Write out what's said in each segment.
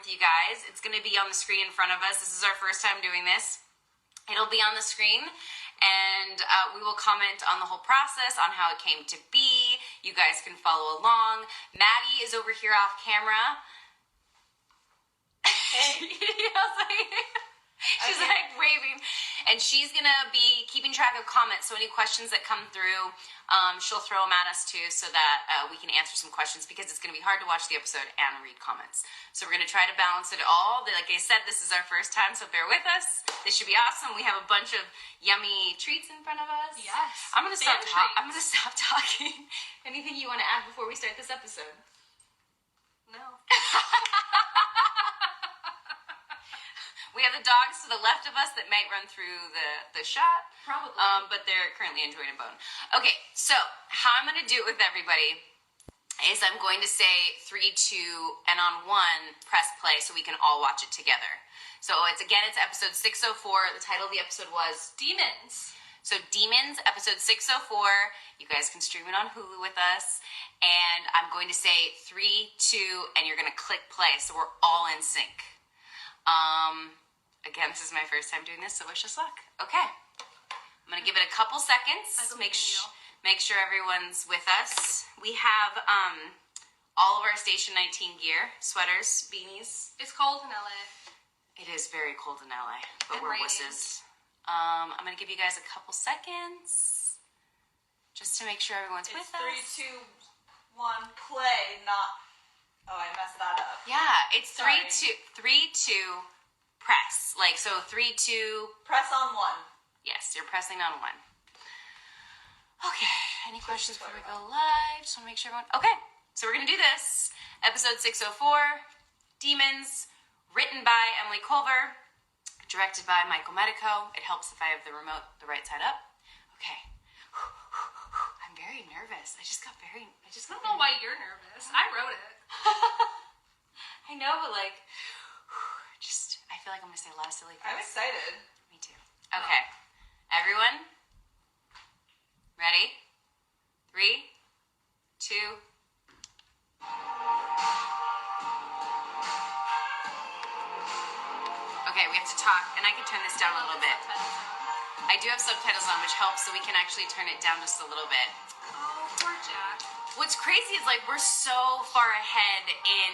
with you guys. It's going to be on the screen in front of us. This is our first time doing this. It'll be on the screen, and we will comment on the whole process, on how it came to be. You guys can follow along. Maddie is over here off camera. Hey. She's like waving. And she's going to be keeping track of comments. So any questions that come through, she'll throw them at us too so that we can answer some questions, because it's going to be hard to watch the episode and read comments. So we're going to try to balance it all. Like I said, this is our first time, so bear with us. This should be awesome. We have a bunch of yummy treats in front of us. Yes. I'm going to stop talking. Anything you want to add before we start this episode? No. We have the dogs to the left of us that might run through the shot. Probably. But they're currently enjoying a bone. Okay, so how I'm going to do it with everybody is I'm going to say 3, 2, and on 1, press play so we can all watch it together. So it's episode 604. The title of the episode was Demons. So Demons, episode 604. You guys can stream it on Hulu with us. And I'm going to say 3, 2, and you're going to click play so we're all in sync. Again, this is my first time doing this, so wish us luck. Okay. I'm going to give it a couple seconds. Make sure everyone's with us. We have all of our Station 19 gear, sweaters, beanies. It's cold in LA. It is very cold in LA, but And we're raining. wusses. I'm going to give you guys a couple seconds just to make sure everyone's with us. 3, 2, 1, play, not... Oh, I messed that up. Yeah, it's Sorry. 3, 2, press. Like, so 3, 2... Press on 1. Yes, you're pressing on 1. Okay, any questions before we go live? Just want to make sure everyone... Okay, so we're going to do this. Episode 604, Demons, written by Emily Culver, directed by Michael Medico. It helps if I have the remote the right side up. Okay. I'm very nervous. I don't know why you're nervous. I wrote it. I know, but like, I feel like I'm going to say a lot of silly things. I'm excited. Me too. Okay. Everyone? Ready? 3, 2. Okay, we have to talk, and I can turn this down a little bit. I do have subtitles on, which helps, so we can actually turn it down just a little bit. Oh, poor Jack. What's crazy is, like, we're so far ahead in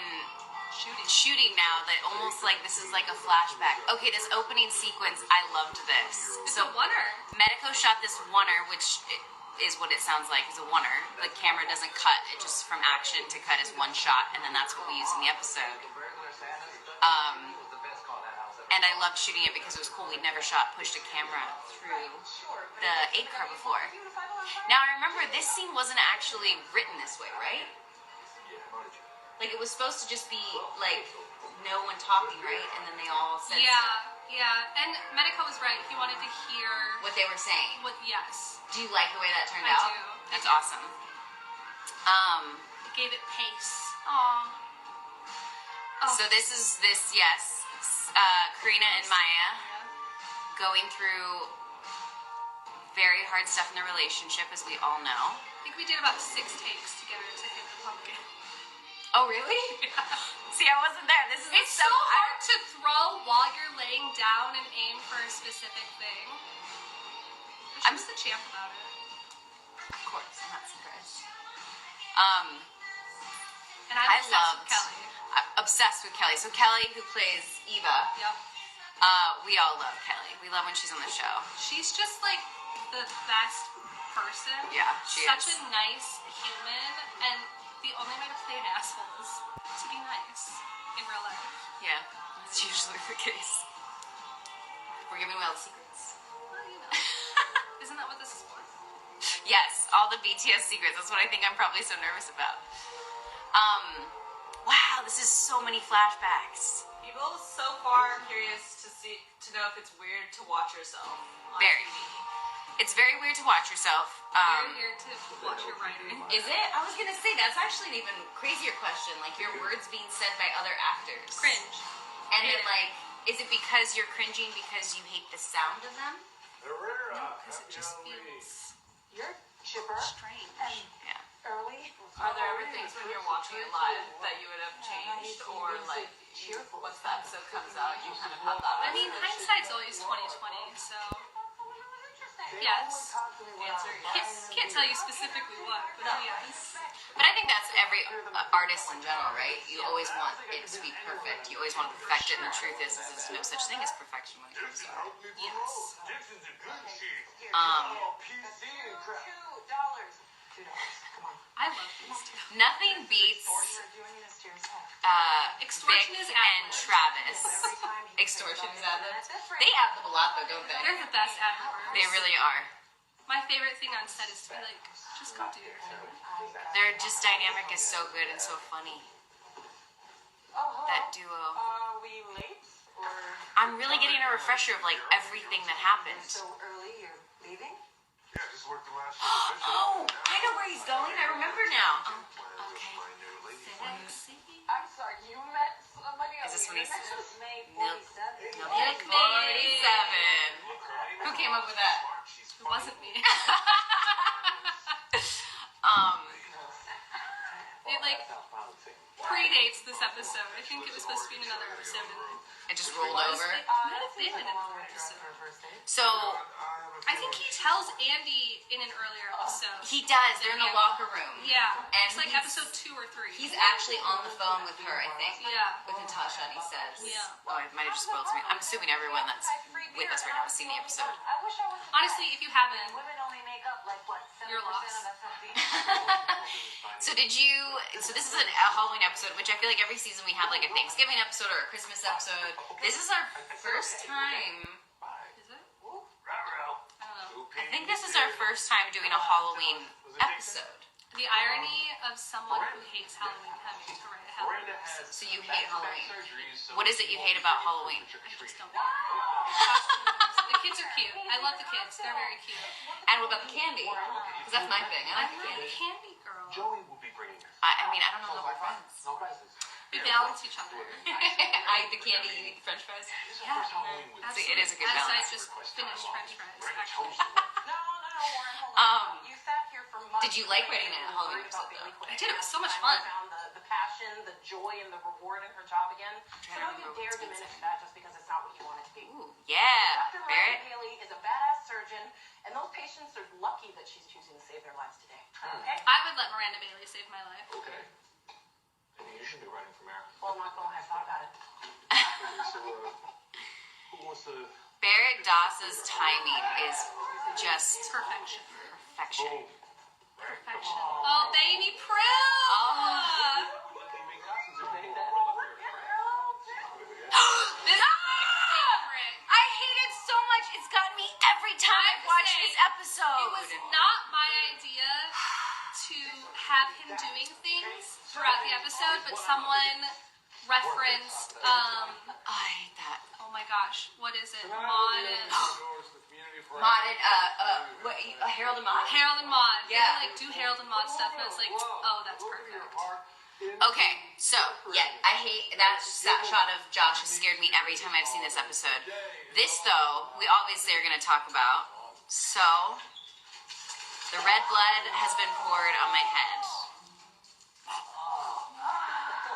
shooting now that almost like this is like a flashback. Okay, this opening sequence, I loved this. It's a oneer. Medico shot this oneer, which is what it sounds like, is a oneer. The camera doesn't cut, it just from action to cut is one shot, and then that's what we use in the episode. And I loved shooting it because it was cool. We'd never pushed a camera through the 8 car before. Now I remember this scene wasn't actually written this way, right? Like, it was supposed to just be, like, no one talking, right? And then they all said stuff. Yeah. And Medico was right. He wanted to hear... What they were saying. Yes. Do you like the way that turned out? I do. That's awesome. It gave it pace. Aww. Oh. So this is, yes. Karina and Maya going through very hard stuff in their relationship, as we all know. I think we did about 6 takes to get her to hit the pumpkin. Oh, really? Yeah. See, I wasn't there. It's so hard to throw while you're laying down and aim for a specific thing. I'm just the champ about it. Of course, I'm not surprised. And I'm obsessed with Kelly. Obsessed with Kelly. So Kelly, who plays Eva. Yep. We all love Kelly. We love when she's on the show. She's just like the best person. Yeah, she is. Such a nice human, and the only way to play an asshole is to be nice in real life. Yeah, that's usually the case. We're giving away all the secrets. Well, you know. Isn't that what this is for? Yes, all the BTS secrets. That's what I think I'm probably so nervous about. Wow, this is so many flashbacks. People so far are curious to know if it's weird to watch yourself on Very. TV. It's very weird to watch yourself. You're here to watch your writing. Is it? I was gonna say that's actually an even crazier question. Like, your words being said by other actors. Cringe. And then, like, is it because you're cringing because you hate the sound of them? No, because it just feels You're chipper strange. and Yeah. early. Are there ever things when you're watching it live that you would have changed, or like once the episode comes out, you kind of have that. I mean, hindsight's always 2020, so yes. Answer yes. Can't tell you specifically what, but yes. But I think that's every artist in general, right? You always want it to be perfect. You always want to perfect it, and the truth is there's no such thing as perfection when it comes to art. Yes. I love these two. Nothing beats Extortion Vic is and ad-libbed. Travis. Extortion is ad-libbed. They ad-lib a lot, though, don't they? They're the best ad-libbers. They really are. My favorite thing on set is to be like, just go do your thing. Their just dynamic is so good and so funny. That duo. Are we late? Or I'm really getting a refresher of like everything that happened. So early, you're leaving? Yeah, just worked the last Oh, I know where he's going. I remember now. Okay. Sexy. I'm sorry, you met somebody Is this when he's May Milk 47. Milk 47? Who came up with that? It wasn't me. It like predates this episode. I think it was supposed to be in another episode. And It just rolled over. it might have been in another episode. So I think he tells Andy in an earlier episode. he does. They're in the locker room. Yeah. And It's like he's- episode 2 or 3. He's actually on the phone with her, I think. Yeah. With Natasha, and he says, Yeah. "Oh, I might have just spoiled something." I'm assuming everyone that's with us right now has seen the episode. I wish I was Honestly, if you haven't, women only make up like what, 7% You're lost. of SLP? So did you? So this is a Halloween episode, which I feel like every season we have like a Thanksgiving episode or a Christmas episode. This is our first time. is it? I don't know. I think this is our first time doing a Halloween episode. The irony of someone who hates Halloween having to write a Halloween episode. So you hate Halloween. What is it you hate about Halloween? I just don't know. Costumes. The kids are cute. I love the kids. They're very cute. And what about the candy? Because that's my thing. I like the I'm a candy. candy girl. Joey will be bringing her. I mean, I don't know if we're friends. No prizes. We balance each other. I eat the candy, you eat the French fries. Yeah. See, it is a good As I balance. just finished French fries, actually. No, Warren, hold on. You sat here for months. Did you like writing that Halloween episode, though? I did. It was so much fun. Found the passion, the joy, and the reward in her job again. So trying to don't you remember dare what's diminish that just because it's not what you want it to be. Ooh, yeah, Dr. Miranda Barrett. Bailey is a badass surgeon, and those patients are lucky that she's choosing to save their lives today. Okay? I would let Miranda Bailey save my life. Okay. Maybe you should be running for mayor. Well, I'm not going to lie, I've thought about it. So, who wants to... Barrett Doss's timing is just Perfection. perfection. Perfection. Oh, baby Prue! This is my favorite. I hate it so much. It's gotten me every time I watch say, this episode. It was not my idea to have him doing things throughout the episode, but someone referenced, I hate that. oh my gosh, what is it? Maud and Maud and Harold and Maud. Harold and Maud. Yeah. They like do Harold and Maud stuff, and I was like, oh, that's perfect. Okay, so yeah, I hate that shot of Josh has scared me every time I've seen this episode. This though, we obviously are going to talk about. So, the red blood has been poured on my head.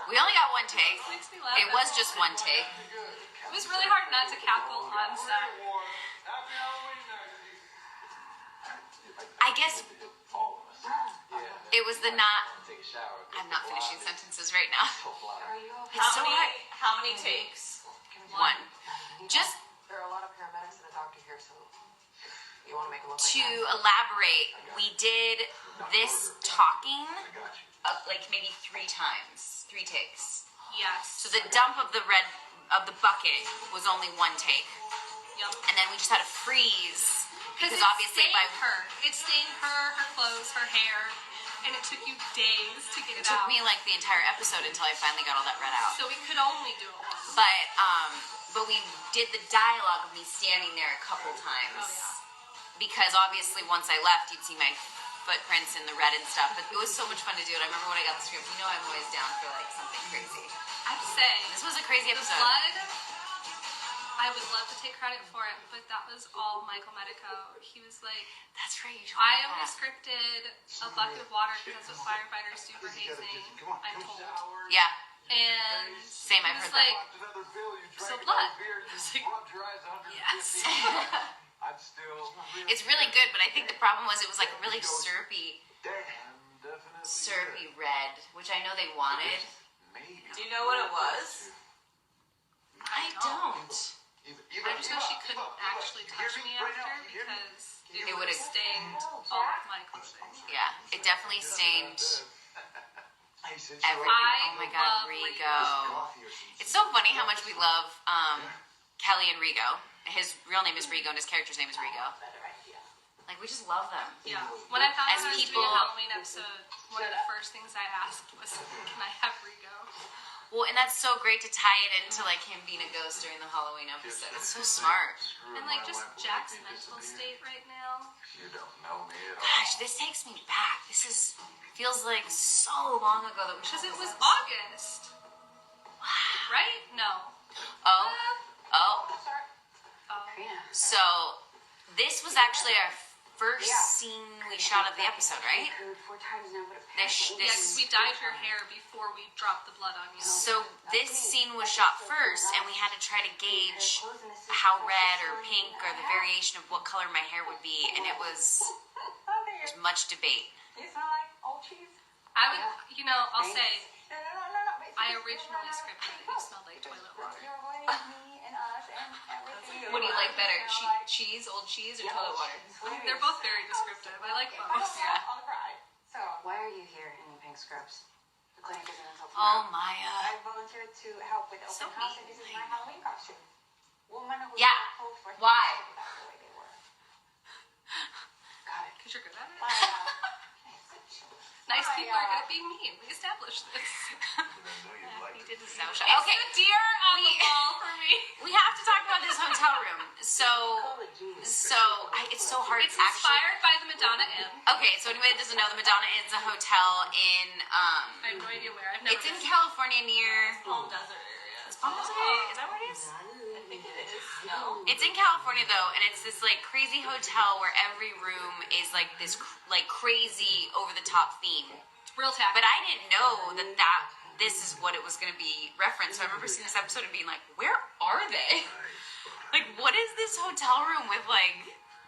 We only got one take. Makes me laugh. It was just one take. It was really hard not to cackle on set. I guess it was the not. I'm not finishing sentences right now. It's so hard. How many takes? One. Just There are a lot of paramedics and a doctor here, so you want to make it look like to that. elaborate, we did this talking like maybe 3 times, 3 takes. Yes. So the dump of the bucket was only 1 take, Yep. and then we just had to freeze because it obviously stained her. It stained her clothes, her hair, and it took you days to get it it took out. me like the entire episode until I finally got all that red out. So we could only do it once. But we did the dialogue of me standing there a couple times. Oh, yeah. Because obviously once I left, you'd see my footprints in the red and stuff. But it was so much fun to do it. I remember when I got the script. You know I'm always down for like something crazy. I have to say, This was a crazy the episode. blood, I would love to take credit for it, but that was all Michael Medico. He was like, That's right. You told I me only that. scripted a bucket of water because that's what firefighters do for hazing, I'm told. Yeah. and Same, he I've was heard that. like, Another bill, you so drank blood. another beer, I was you like, rubbed your eyes 150. yes. I'm still It's really good, but I think the problem was it was like really syrupy red, which I know they wanted. Do you know what it was? I don't. I just know she couldn't actually touch me after because it It would would've- have stained all of my clothing. Yeah, it definitely stained everything. I Oh my god, love Rigo. It's so funny how much we love Kelly and Rigo. His real name is Rigo and his character's name is Rigo. Like, we just love them. Yeah. When I found As out I was people- doing a Halloween episode, one of the first things I asked was, can I have Rigo? Well, and that's so great to tie it into like him being a ghost during the Halloween episode. It's so smart. And like just Jack's mental state right now. You don't know me at all. Gosh, this takes me back. Feels like so long ago that we Because it was August. Right? No. Oh. Oh. So this was actually our first scene we shot of the episode, right? Yeah, because we dyed your hair before we dropped the blood on you. So this scene was shot first, and we had to try to gauge how red or pink or the variation of what color my hair would be, and there's much debate. You smell like old cheese? I would, I'll say, I originally scripted that you smelled like toilet water. You're ruining me and us and everything. What do you like better, cheese, old cheese, or toilet water? They're both very descriptive. I like both. Yeah. On the fry. So, Why are you here in pink scrubs? The clinic isn't until Oh, tomorrow. Maya. I volunteered to help with open So house, and this is my Halloween costume. Woman who Yeah. told for Why? That's the way they were. Got it. Because you're good at it. My, Nice people are good at being mean. We established this. He did the sound It's shot. Okay, the deer on the wall for me. we have to talk about this hotel room. It's so hard. It's inspired by the Madonna Inn. Okay, so anybody that doesn't know, the Madonna Inn's a hotel in I have no idea where. I've never it's in been. California near Palm Desert area. Palm Desert. Is that where it is? I think it is. No. It's in California though, and it's this like crazy hotel where every room is like this like crazy over the top theme. Real tacky. But I didn't know that this is what it was going to be referenced. So I remember seeing this episode and being like, where are they? Like, what is this hotel room with like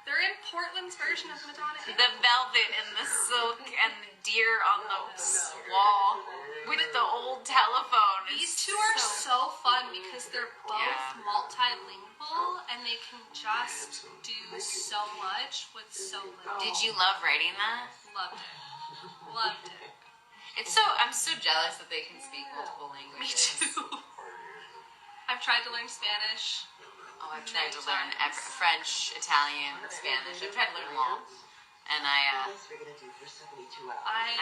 They're in Portland's version of Madonna Inn. the velvet and the silk and the deer on the wall with the old telephone? These two are so fun because they're both Yeah. multilingual and they can just do so much with so little. Did you love writing that? Loved it. Loved it. I'm so jealous that they can speak multiple Me languages. too. I've tried to learn Spanish. Oh, I've tried to learn French, Italian, Spanish. I've tried to learn them all. And I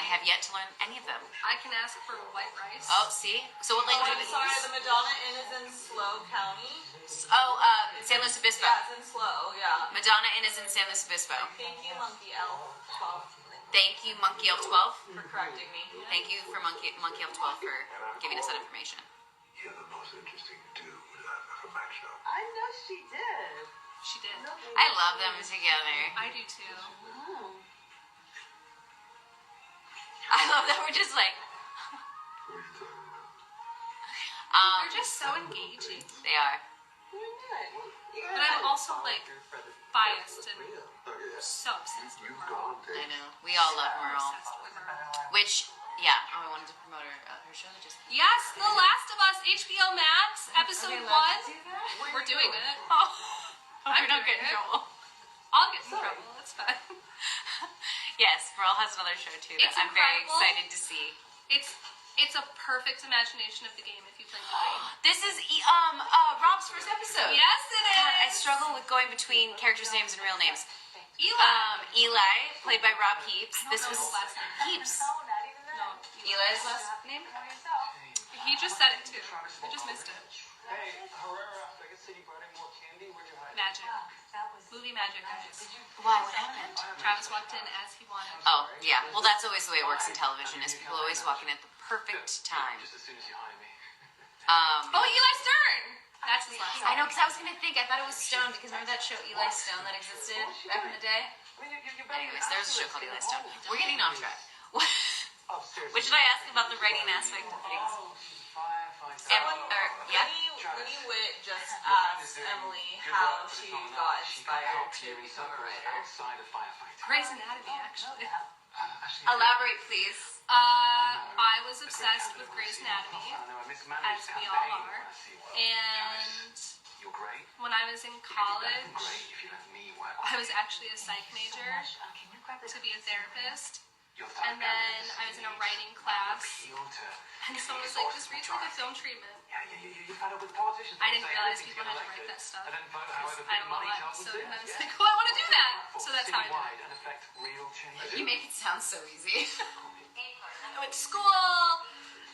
have yet to learn any of them. I can ask for white rice. Oh, see? So what language I'm are sorry, these? the Madonna Inn is in Slow County. Oh, San Luis Obispo. Yeah, it's in Slow, yeah. Madonna Inn is in San Luis Obispo. Thank you, Monkey L. 12, Thank you, Monkey Elf 12. for correcting me. Thank you for Monkey Elf 12 for giving us that information. You're the most interesting dude I've ever matched up. I know she did. She did. I love them together. I do too. I love that we're just like, What are you talking about? They're just so engaging. they are. But I'm also like biased and Oh, yeah. so obsessed with You've Merle. gone, I know. We all love Merle. Obsessed with Merle. Which, yeah. Oh, I wanted to promote her show that just. Yes, The Last of Us, HBO Max, episode 1. We're doing it. Oh, I'm we don't doing get in it. trouble. I'll get in trouble. That's fine. Yes, Merle has another show too that It's I'm very incredible. excited to see. It's a perfect imagination of the game if you played the game. This is Rob's first episode. Yes, it is. God, I struggle with going between characters' names and real names. Eli. Eli, played by Rob Heaps. I don't This know was his last name. Heaps. No, Eli's last name? he just said it too. I just missed it. Hey, Herrera, I guess you brought in more candy. Where'd you hide it? Magic. Movie magic, guys. Why? What happened? Travis walked in as he wanted. Oh, yeah. Well, that's always the way it works in television. Is people always walk in at the perfect time. Just as soon as you hide me. Oh, Eli Stern. That's his last I name. know, because I was gonna think. I thought it was Stone because remember that show Eli Stone that existed back in the day. Anyways, there was a show called Eli Stone. We're getting off track. What should I ask about the writing aspect of things? Yeah. Winnie Witt just asked Emily how she got inspired to become a writer. Grey's Anatomy, actually. Elaborate, please. I was obsessed with Grey's Anatomy, as we all are. And when I was in college, I was actually a psych major to be a therapist. And then I was in a writing class, and someone was like, just read like a film treatment. I didn't realize people had to write that stuff, because I don't know what. So then I was like, oh, I want to do that. So that's how I did it. You make it sound so easy. I went to school,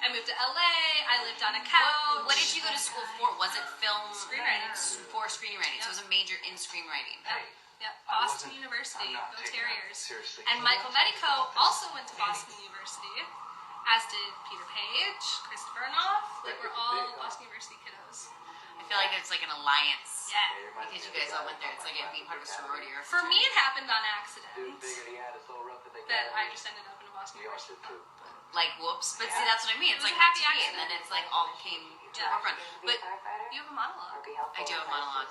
I moved to LA, I lived on a couch. What did you go to school for? Was it film? Screenwriting. For screenwriting. So it was a major in screenwriting. Yep, Boston University, go Terriers. And Michael Medico also went to Boston University, as did Peter Page, Christopher Noff. Like, we're all Boston University kiddos. I feel like it's like an alliance. Yeah. Because you guys all went there. It's like being part of a sorority or a For me, it happened on accident that I just ended up in a Boston University. like whoops. But see, that's what I mean. It's It was like a happy happy, accident. and then it's like all came to the forefront. But You have a monologue. I do have a monologue.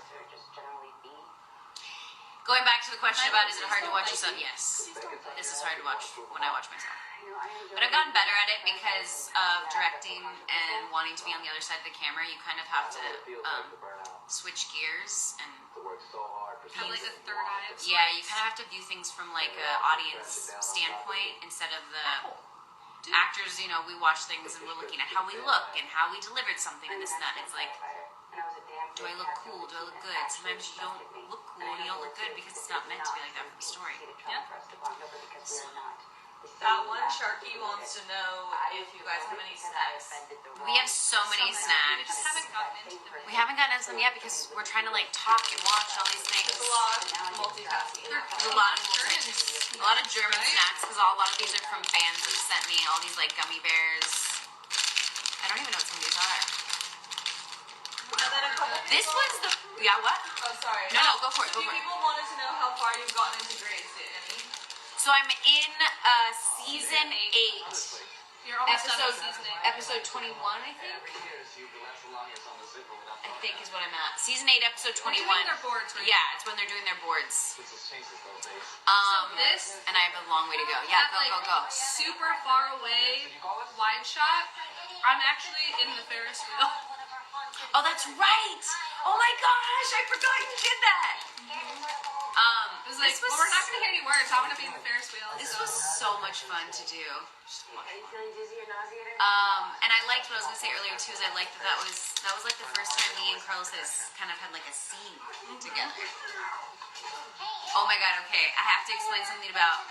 Going back to the question about is it hard to watch yourself? Yes. This is hard to watch when I watch myself. But I've gotten better at it because of directing and wanting to be on the other side of the camera. You kind of have to switch gears and Have like a third eye of yeah, you kind of have to view things from like an audience standpoint instead of the actors. You know, we watch things and we're looking at how we look and how we delivered something and this and that. And it's like, do I look cool? Do I look good? Sometimes you don't look cool and you don't look good because it's not meant to be like that for the story. Yeah. That one Sharky wants to know if you guys have any snacks. We have so many We snacks. just haven't gotten into them. We haven't gotten into them yet because we're trying to like talk and watch all these things. It's a lot of multitasking. There's a lot of German snacks because a lot of these are from fans that sent me all these like gummy bears. I don't even know what some of these are. And then a couple This people, was the what? oh sorry. No, go for it. A Go few for it. people wanted to know how far you've gotten into Grey's Anatomy. So I'm in season 8, You're almost done with season 8. episode 21, I think is what I'm at. Season 8, episode 21. They're doing their boards right Yeah, it's when they're doing their boards. So this And I have a long way to go. Yeah, that, go. super far away wide shot. I'm actually in the Ferris wheel. Oh, that's right. Oh my gosh, I forgot you did that. It was like, well, we're not gonna hear any words. I want to be in the Ferris wheel. This so. was so much fun to do. Are you feeling dizzy or nauseated? And I liked what I was gonna say earlier too. Is I liked that was like the first time me and Carlos kind of had like a scene together. Oh my god. Okay, I have to explain something about.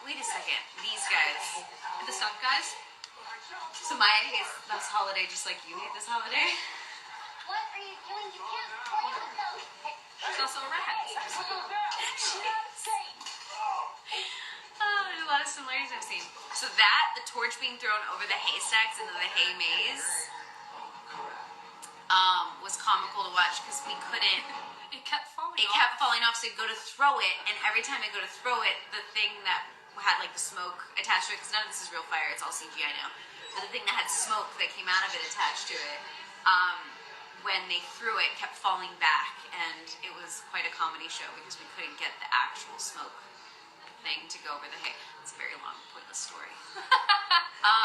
Wait a second. These guys. The stunt guys. So Maya hates this holiday just like you hate this holiday. What are you doing? You can't poison them. She's also a redhead. There's a lot of similarities I've seen. So the torch being thrown over the haystacks into the hay maze, was comical to watch because we couldn't. It kept falling It off. kept falling off, so you go to throw it, and every time I go to throw it, the thing that had like the smoke attached to it, because none of this is real fire, it's all CGI now, but the thing that had smoke that came out of it attached to it, when they threw it, kept falling back, and it was quite a comedy show because we couldn't get the actual smoke thing to go over the hay. It's a very long, pointless story.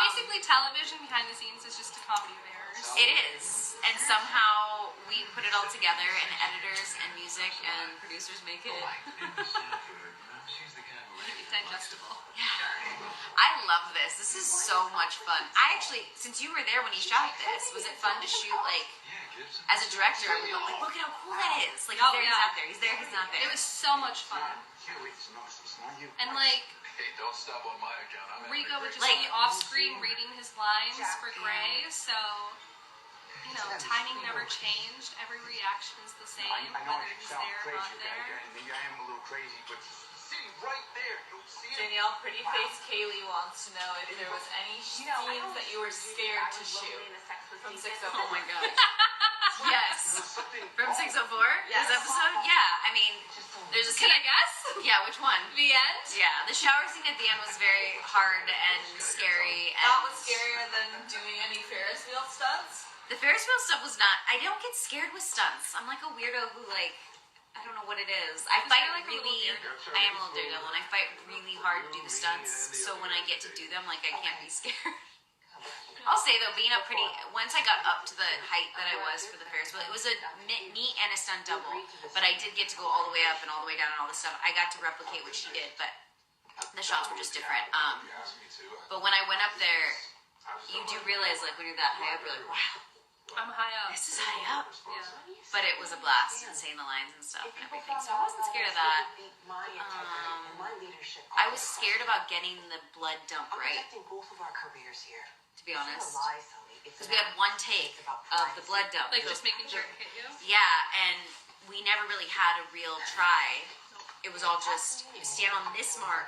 Basically, television behind the scenes is just a comedy of errors. It is, and somehow we put it all together, and editors and music and producers make it. It's digestible. I love this. This is so much fun. I actually, since you were there when he shot this, was it fun to shoot like as a director? We go like, look at how cool that is. Like, Oh, he's there, yeah. he's not there. He's there, he's not there. It was so much fun. And like, Hey, don't stop on my account. I'm Rico would just Like- be off screen reading his lines for Grey, so you know, timing never changed. Every reaction is the same, I know whether it he's sounds there or crazy, not there. maybe I am a little crazy, but sitting right there, you don't see it. Danielle, pretty face Kaylee wants to know if there was any scenes that you were scared to shoot from 604. Oh my god. Yes. From 604? Yes. This episode? Yeah. I mean, there's a scene. Can I guess? Yeah, which one? The end? Yeah, the shower scene at the end was very hard and scary. And That was scarier than doing any Ferris wheel stunts. The The Ferris wheel stuff was not. I don't get scared with stunts. I'm like a weirdo who like. I don't know what it is. I fight you're like a little really. daredevil. I am a little daredevil, and I fight really hard to do the stunts. So when I get to do them, like I can't be scared. I'll say though, being up pretty. Once I got up to the height that I was for the Ferris wheel, it was a me and a stunt double. But I did get to go all the way up and all the way down and all this stuff. I got to replicate what she did, but the shots were just different. But when I went up there, you do realize like when you're that high up, you're like, wow. I'm high up. This is high up. Yeah. But it was a blast and saying the lines and stuff and everything. So I wasn't scared of that. I was scared about getting the blood dump right, to be honest. Because we had one take of the blood dump. Like just making sure it hit you. Yeah, and we never really had a real try. It was all just, you stand on this mark.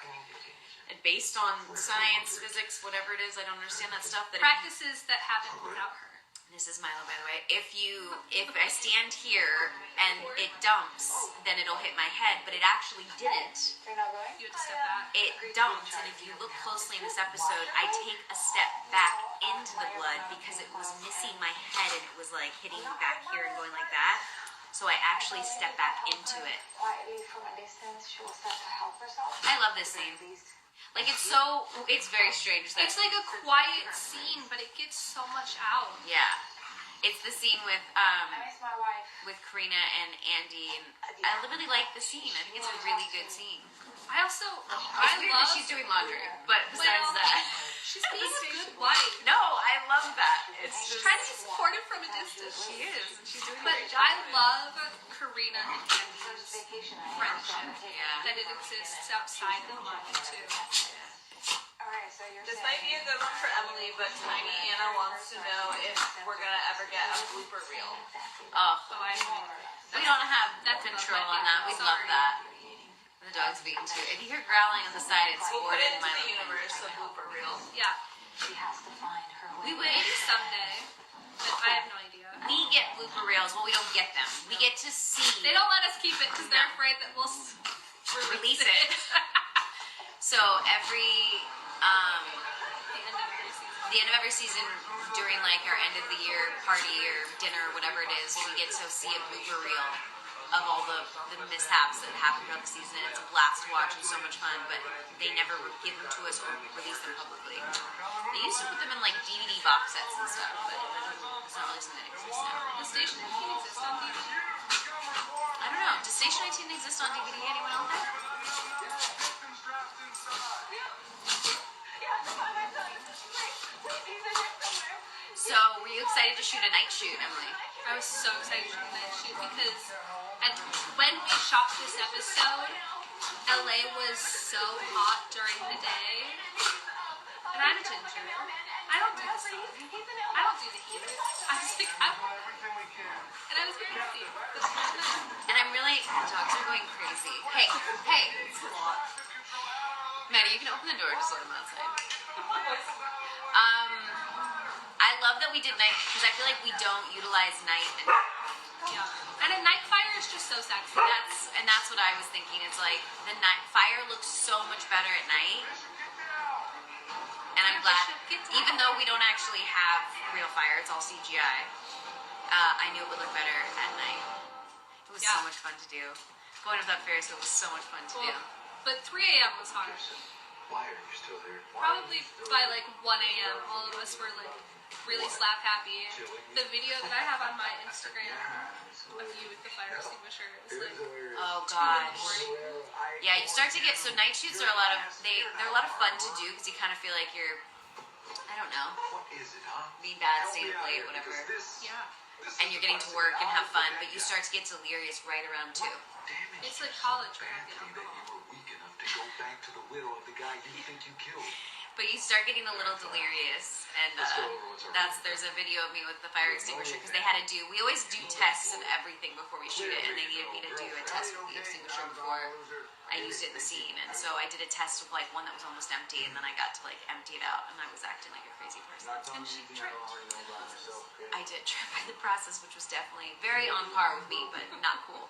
And based on science, physics, whatever it is, I don't understand that stuff. That Practices that happen without her. This is Milo, by the way. If I stand here and it dumps, then it'll hit my head, but it actually didn't. You have to step back. It dumped, and if you look closely in this episode, I take a step back into the blood because it was missing my head and it was like hitting back here and going like that. So I actually step back into it. I love this scene. Like it's very strange. It's like a quiet scene, but it gets so much out. Yeah. It's the scene with Karina and Andy, and I really like the scene. I think it's a really good scene. I It's weird that she's doing laundry, but besides that, she's being a good wife. no, I love that. It's She's just trying to be supportive from a distance. she is, and she's doing a But great job. I love Karina and Andy's friendship. Yeah. That it exists outside the line too. This might be a good one for Emily, but Tiny Anna wants to know if we're gonna ever get a blooper reel. Oh, So I we don't have That's control above my on that. pay We'd grade. love that. The dog's beaten too. If you hear growling on the side, it's We'll Ford put it and into Milo. the universe, the blooper reel. Yeah, We would. maybe someday, but I have no idea. We get blooper reels. Well, we don't get them. We get to see. They don't let us keep it because they're afraid that we'll release it. So every The end of every season. the end of every season, during like our end of the year party or dinner or whatever it is, we get to see a blooper reel of all the mishaps that happened throughout the season. And it's a blast to watch and so much fun, but they never give them to us or release them publicly. They used to put them in like DVD box sets and stuff, but it's not really something that exists now. The Station 19 exists on DVD. I don't know. Does Station 19 exist on DVD? Anyone out there? So, were you excited to shoot a night shoot, Emily? I was so excited for the night shoot because when we shot this episode, LA was so hot during the day. And I'm a ginger. I don't do the sun. I don't do the heat. I was like, and I was very happy. And I'm really, the dogs are going crazy. Hey, Maddie, you can open the door, just let them outside. I love that we did night, because I feel like we don't utilize night. Yeah. And a night fire is just so sexy. That's what I was thinking. It's like, the night fire looks so much better at night. And I'm glad, even though we don't actually have real fire, it's all CGI. I knew it would look better at night. It was so much fun to do. Going up that Ferris wheel was so much fun to do. But 3 a.m. was hard. Why are you still here? Probably by like 1 a.m. all of us were like really slap happy. The video that I have on my Instagram of you with the fire extinguisher is like Oh 2 in the gosh. morning. Yeah, you start to get, so night shoots are they're a lot of fun to do because you kind of feel like you're, I don't know, What is it, huh? being bad, staying up late, whatever. Yeah. And you're getting to work and have fun, but you start to get delirious right around 2. It's like college when I get Fancy that you were weak enough to go back to the widow of the guy you think you killed. But you start getting a little delirious, and there's a video of me with the fire extinguisher because they had to do. We always do tests of everything before we shoot it, and they needed me to do a test with the extinguisher before I used it in the scene. And so I did a test of like one that was almost empty, and then I got to like empty it out, and I was acting like a crazy person. And she tripped. I did trip by the process, which was definitely very on par with me, but not cool.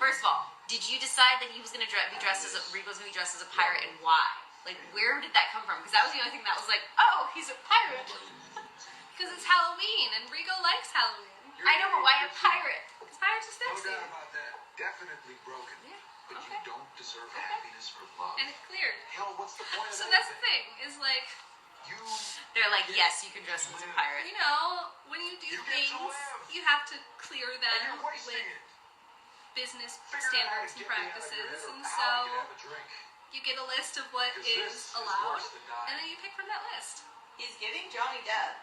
First of all, did you decide that he was going to be dressed as Rico was going to be dressed as a pirate, and why? Like, where did that come from? Because that was the only thing that was like, oh, he's a pirate. Because it's Halloween, and Rico likes Halloween. I know, but why a pirate? Because pirates are No sexy. doubt about that. Definitely broken. Yeah, But okay. you don't deserve happiness or love. And it cleared. Hell, what's the point of So that's the anything? thing, is like, You They're like, yes, you can dress as a pirate. you know, when you do You get to things, live. you have to clear and them you're wasting with it. business Figure out how to standards and get me out of your practices. head or And how I so can have a drink. you get a list of what 'Cause is this is allowed, worse than dying. and then you pick from that list. He's giving Johnny Depp.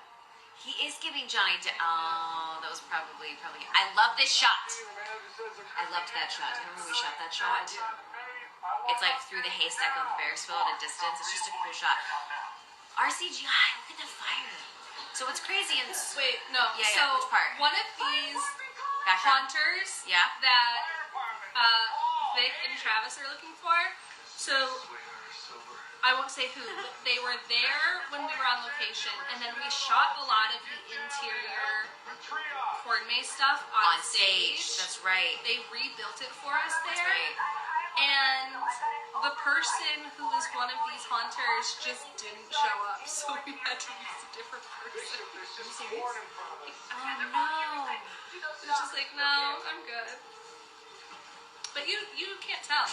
He is giving Johnny oh, that was probably. I love this shot. I loved that shot. Do you remember we shot that shot? It's like through the haystack of the Ferris wheel at a distance. It's just a cool shot. RCGI, look at the fire. So what's crazy and Wait, no. Yeah, so which part? one of these background. haunters Yeah. that Vic and Travis are looking for. So I won't say who, but they were there when we were on location, and then we shot a lot of the interior corn maze stuff on stage. That's right. They rebuilt it for us there. That's right. And the person who was one of these haunters just didn't show up, so we had to use a different person. Oh no. It's just like, no, I'm good. But you can't tell.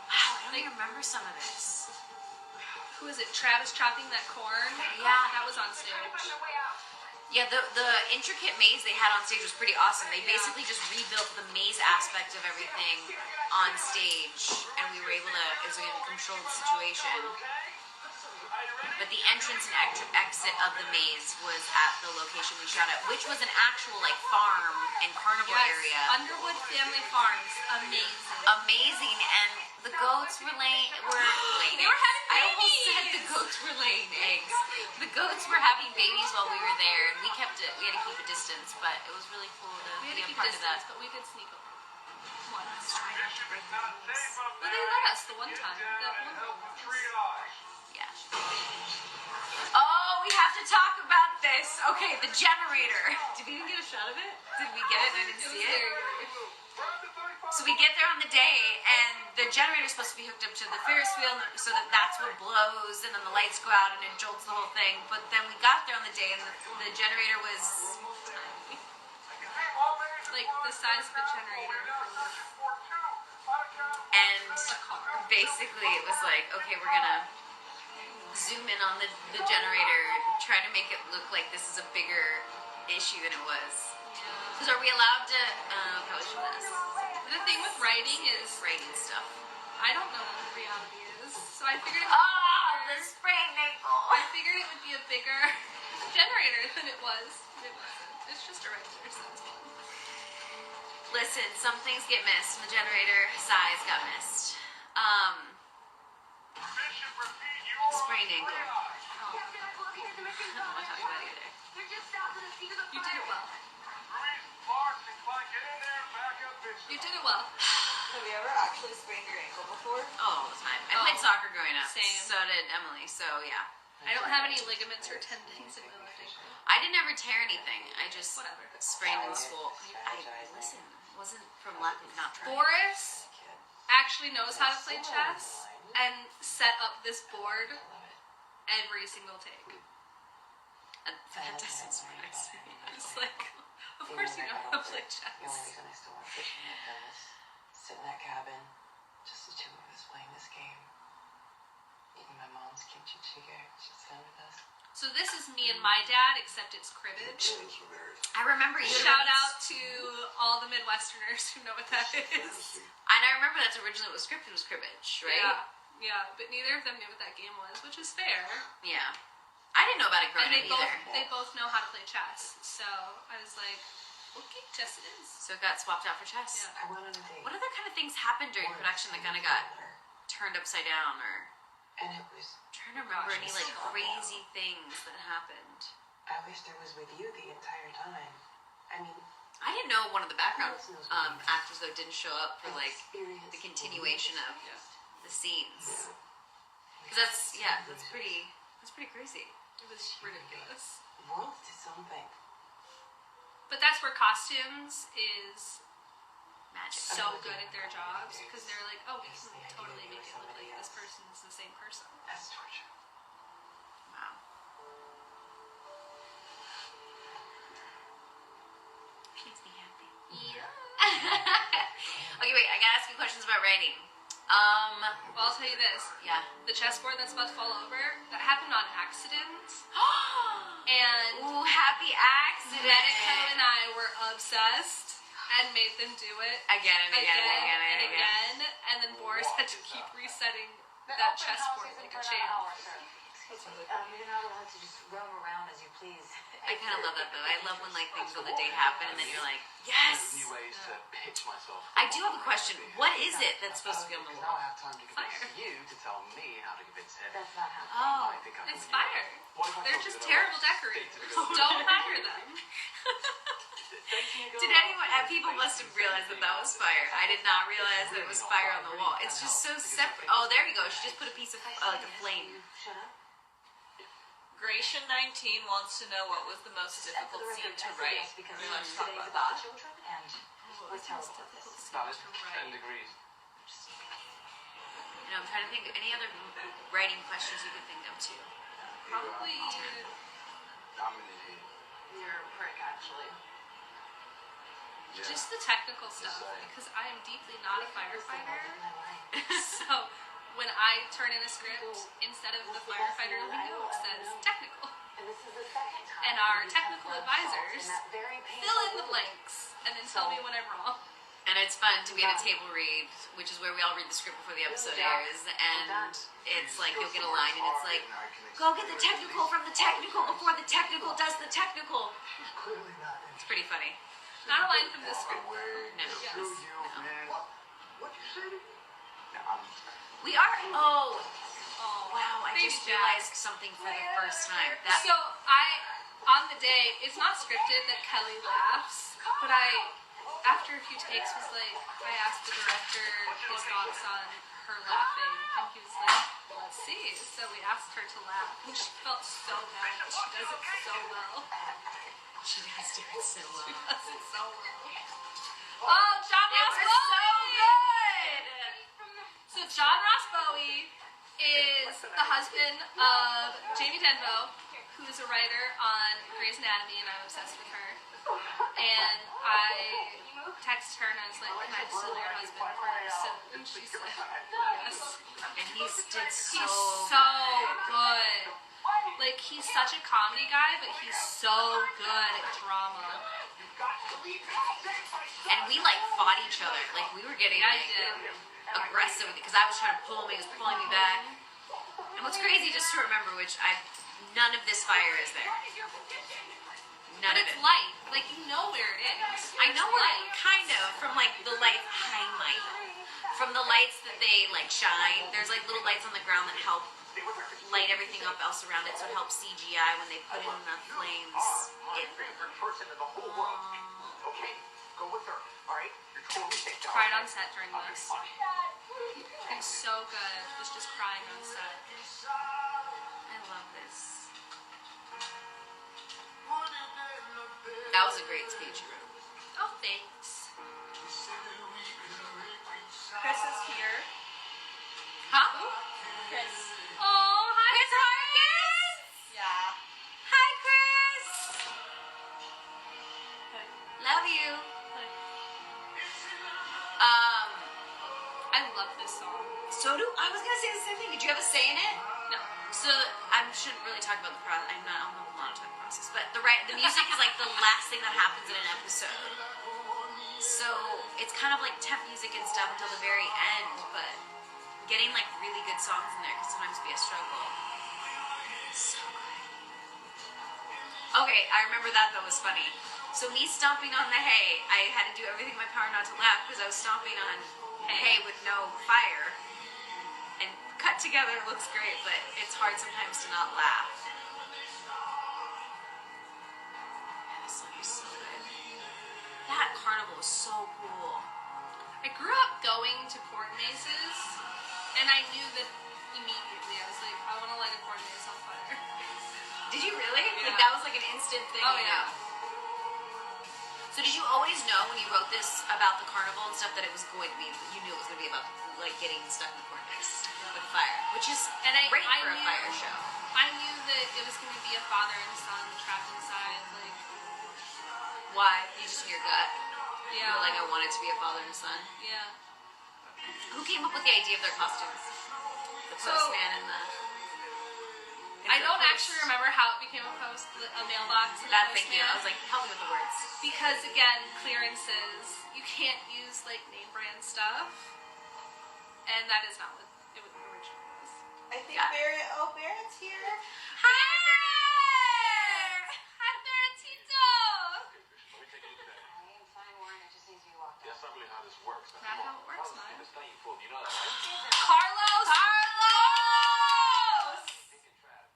Wow, I don't even remember some of this. Who is it? Travis chopping that corn? Yeah. That was on stage. Yeah, the intricate maze they had on stage was pretty awesome. They basically just rebuilt the maze aspect of everything on stage, and we were able to, it was a controlled situation. But the entrance and exit of the maze was at the location we shot at, which was an actual like farm and carnival area. Underwood Family Farms. Amazing. Amazing, and the goats were laying They were having I almost said the babies. goats were laying eggs. The goats were having babies while we were there, and we had to keep a distance, but it was really cool to We had be to a keep part of that. distance, but we did sneak over. Once. Try not to break the rules. But they let us the one time. That one time. Yeah. Oh, we have to talk about this. Okay, the generator. Did we even get a shot of it? Did we get it and I didn't see it? So we get there on the day, and the generator is supposed to be hooked up to the Ferris wheel, so that's what blows, and then the lights go out, and it jolts the whole thing. But then we got there on the day, and the generator was Like the size of a generator. and basically it was like, okay, we're gonna zoom in on the generator, try to make it look like this is a bigger issue than it was. Because are we allowed to, probably should this. The thing with writing is Writing stuff. I don't know what the reality is, so I figured The sprained ankle. I figured it would be a bigger generator than it was. It wasn't. It's just a regular size one. Listen, some things get missed, and the generator size got missed. Sprained ankle. I don't want to talk about it either. You did it well. You did it well. Have you ever actually sprained your ankle before? Oh, all the time. I played soccer growing up. Same. So did Emily, so yeah. I don't have any ligaments or tendons in my left ankle. I didn't ever tear anything. I just Whatever. sprained in school. Listen, it wasn't from lack of not trying. Boris actually knows how to play chess and set up this board every single take. That doesn't surprise me. It's like, of course you know how to play The only chess. reason I still went fishing with them is sit in that cabin, just the two of us playing this game. Eating my mom's kimchi jjigae. She's fun with us. So this is me and my dad, except it's cribbage. I remember you. Shout out to all the Midwesterners who know what that is. And I remember that's originally what was scripted was cribbage, right? Yeah, but neither of them knew what that game was, which is fair. Yeah. I didn't know about it growing And up they either. both know how to play chess. So I was like, okay, chess it is. So it got swapped out for chess. Yeah. I went on a date. What other kind of things happened during production that kind of got turned upside down, or And it was, I'm trying to remember any like crazy things that happened? I wished I was with you the entire time. I mean, I didn't know one of the background actors though didn't show up for like experience the continuation of the scenes. Because that's pretty crazy. It was ridiculous. Worlds to something. But that's where costumes is Magic. so good at their jobs, because they're like, oh, we can totally make it look like this person is the same person. That's torture. Wow. makes me happy. Yeah. Okay, wait. I gotta ask you questions about writing. Well, I'll tell you this. Yeah. The chessboard that's about to fall over, that happened on accident. And Ooh, happy accident. Medico and I were obsessed and made them do it Again and again and again and again. And then Boris had to keep resetting that chessboard like a champ. You're not allowed to just roam around as you please. I kind of love that though. I love when like things on the day happen and then you're like, yes. New ways to pitch myself. I do have a question. What is it that's supposed to be on the Because now wall? I have time to convince you to tell me how to convince him. That's not how. Oh, I think I'm It's fire. What if I They're told just you that I terrible was decorators. dating a girl? Don't hire them. did anyone? People must have realized that that was fire. I did not realize that it was fire on the wall. It's just so separate. Oh, there you go. She just put a piece of like a flame. Shut up. Gration 19 wants to know what was the most difficult scene to write. Because We want to today's talk about about that. children and we're terrible at this. Valid and agreed. You know, I'm trying to think. Any other writing questions you could think of too? Probably. I'm an idiot. You're a prick, actually. Yeah. Just the technical stuff, because I am deeply not a firefighter. So when I turn in a script, instead of the firefighter lingo, it says technical. And this is the second time. And our we have technical rubbed advisors salt in that very painful fill in the wound. blanks and then tell me when I'm wrong. And it's fun to be at a table read, which is where we all read the script before the episode airs, and it's like you'll get a line and it's like, go get the technical from the technical before the technical does the technical. Clearly not. It's pretty funny. Not a line from this script. No. Yes. Man. What'd you say to me? No, We are, oh, Oh, wow, I baby just Jack. realized something for the first time. That So on the day, it's not scripted that Kelly laughs, but after a few takes was like, I asked the director his thoughts on her laughing, and he was like, let's see. So we asked her to laugh, and she felt so bad, but she does it so well. she does do it so well. She does it so well. Oh, John It Ross was Bowie! so good! So John Ross Bowie is the husband of Jamie Denbo, who is a writer on Grey's Anatomy, and I'm obsessed with her. And I texted her and I was like, can I steal your husband for an episode? And she said, yes. And he did so He's so good. Like, he's such a comedy guy, but he's so good at drama. And we like fought each other. Like we were getting Yeah, I like, did. aggressive with it because I was trying to pull him, he was pulling me back. And what's crazy, just to remember, none of this fire is there. None But of it's it. light. Like, you know where it is. I know It's where light. kind of from like the light from the lights that they like shine. There's like little lights on the ground that help light everything up else around it, so it helps CGI when they put in the flames. my favorite person in the whole world. Okay, go with her. All right, you're totally safe. Cried on set during this. It was so good. Was just crying on set. I love this. That was a great speech you wrote. Oh, thanks. Chris is here. Huh? Chris. Oh, hi, Chris Harkins! Yeah. Hi, Chris! Love you. I love this song. So do I was gonna say the same thing. Did you have a say in it? No. So I shouldn't really talk about the process. I don't know a lot of the process, but the music is like the last thing that happens in an episode. So it's kind of like temp music and stuff until the very end, but getting like really good songs in there can sometimes be a struggle. So good. Okay, I remember that was funny. So me stomping on the hay, I had to do everything in my power not to laugh because I was stomping on hay with no fire. And cut together it looks great, but it's hard sometimes to not laugh. Yeah, this song is so good. That carnival was so cool. I grew up going to corn mazes, and I knew that immediately. I was like, I want to light a corn maze on fire. Did you really? Yeah. Like that was like an instant thing. Oh, you yeah. knew? So did you always know when you wrote this about the carnival and stuff that it was going to be, you knew it was going to be about like getting stuck in the corn maze with fire, which is great for a fire show. I knew that it was going to be a father and son trapped inside, like, Why? You just in your gut. Yeah. You were like, I wanted to be a father and son. Yeah. Who came up with the idea of their costumes? The postman and the... I don't actually remember how it became a mailbox and a Thank you. postman. I was like, help me with the words. Because again, clearances, you can't use like name brand stuff, and that is not what it originally was. I think Barrett's here. Hi, Barrett! Hi, Barrettito! Let me take a look at that. I am fine, Warren. It just needs to be walked That's not really how this works. Not how it works, man. This thing you pulled, you know that, right? Carlos! Thinking Trav.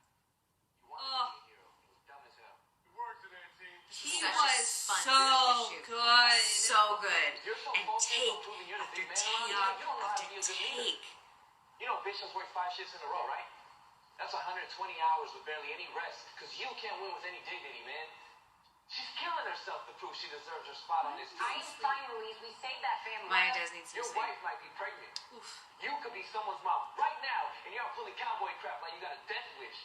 You Oh. wanted to be a hero. He was dumb as hell. You worked today, team. He Such a was fun so shoot. good. So good. You're so And focused on take proving you're the after big man. take You don't know how to after be a good leader. take. You know, Bishop's worked 5 shifts in a row, right? That's 120 hours with barely any rest. Because you can't win with any dignity, man. She's killing herself to prove she deserves her spot on this I team. am fine, Louise. We saved that family. Maya does need some Your sleep. wife might be pregnant. Oof. You could be someone's mom right now, and you're out pulling cowboy crap like you got a death wish.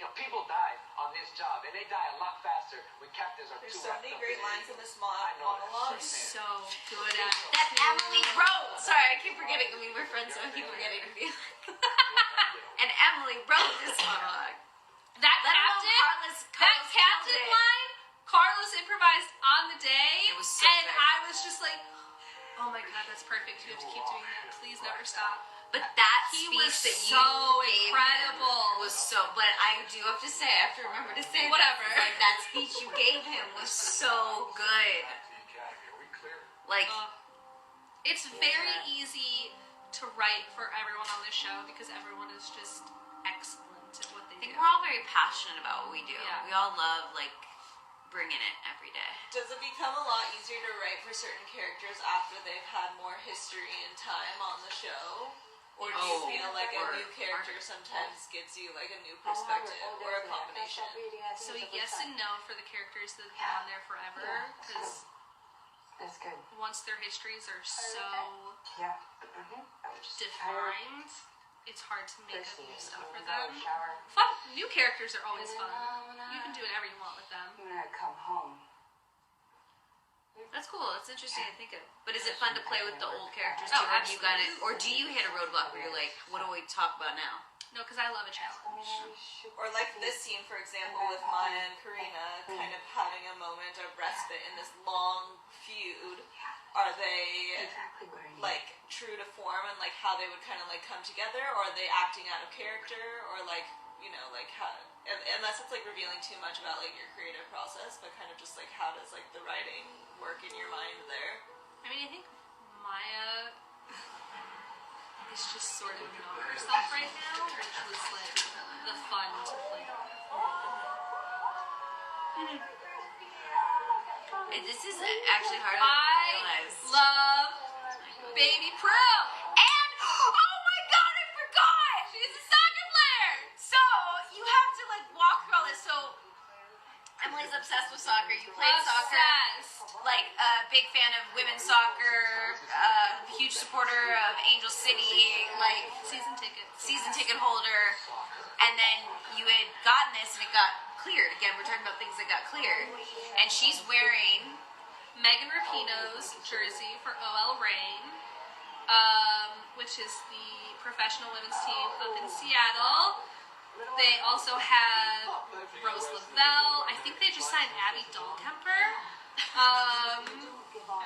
You know, people die on this job, and they die a lot faster when captains are There's too so wrapped many up great in lines it. in this I know that. monologue. He's so good at it. That Emily wrote. Sorry, I keep forgetting. I mean, we're friends, so I keep forgetting to be. And Emily wrote this monologue. That Let alone captain, Carlos captain killed it. line, Carlos improvised on the day, It was so and good. I was just like, oh my god, that's perfect. You have to keep doing that. Please never stop. But that He speech was that you so gave incredible. him was so. But I do have to say, I have to remember to say Whatever. That, like that speech you gave him was so good. Like It's very easy to write for everyone on this show because everyone is just excellent at what they I think do. we're all very passionate about what we do. Yeah. We all love like bringing it every day. Does it become a lot easier to write for certain characters after they've had more history and time on the show? Or do you feel like a new character sometimes gives you like a new perspective or a combination? So yes and no for the characters that have been on there forever because That's good. once their histories are so Yeah. defined, it's hard to make up new stuff for them. Shower. Fun, new characters are always fun. You can do whatever you want with them. When I come home. That's cool. That's interesting to think of. But is it fun to play with the old characters too? Oh, Or do you got it? absolutely. Or do you hit a roadblock where you're like, what do we talk about now? No, because I love a challenge. Or like this scene, for example, with Maya and Karina kind of having a moment of respite in this long feud. Are they Exactly what I need. like true to form and like how they would kind of like come together, or are they acting out of character, or like, you know, like how, unless it's like revealing too much about like your creative process, but kind of just like how does like the writing work in your mind there? I mean, I think Maya is just sort of not herself right now, which was like the fun to play with. This is actually harder than I I realize. love Baby Prue, And oh my god, I forgot! she's a soccer player. So you have to like walk through all this. So Emily's obsessed with soccer. You played soccer. Obsessed. Like a big fan of women's soccer. Huge supporter of Angel City. Like Season tickets. season ticket holder. And then you had gotten this and it got cleared. Again, we're talking about things that got cleared. And she's wearing Megan Rapinoe's jersey for OL Reign, which is the professional women's team up in Seattle. They also have Rose Lavelle. I think they just signed Abby Dahlkemper. I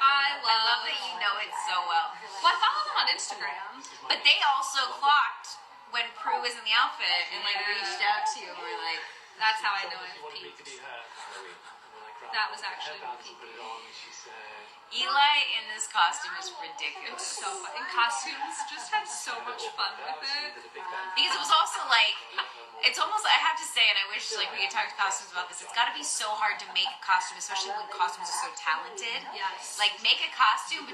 I love love that you know it so well. Well, I follow them on Instagram. But they also clocked when Prue was in the outfit and like reached out to you and were like, That's how I know I've peaked. That was actually peak. Eli in this costume is ridiculous. So fun. And costumes just had so much fun with it. Because it was also like, it's almost, I have to say, and I wish like we could talk to costumes about this, it's gotta be so hard to make a costume, especially when costumes are so talented. Yes. Like make a costume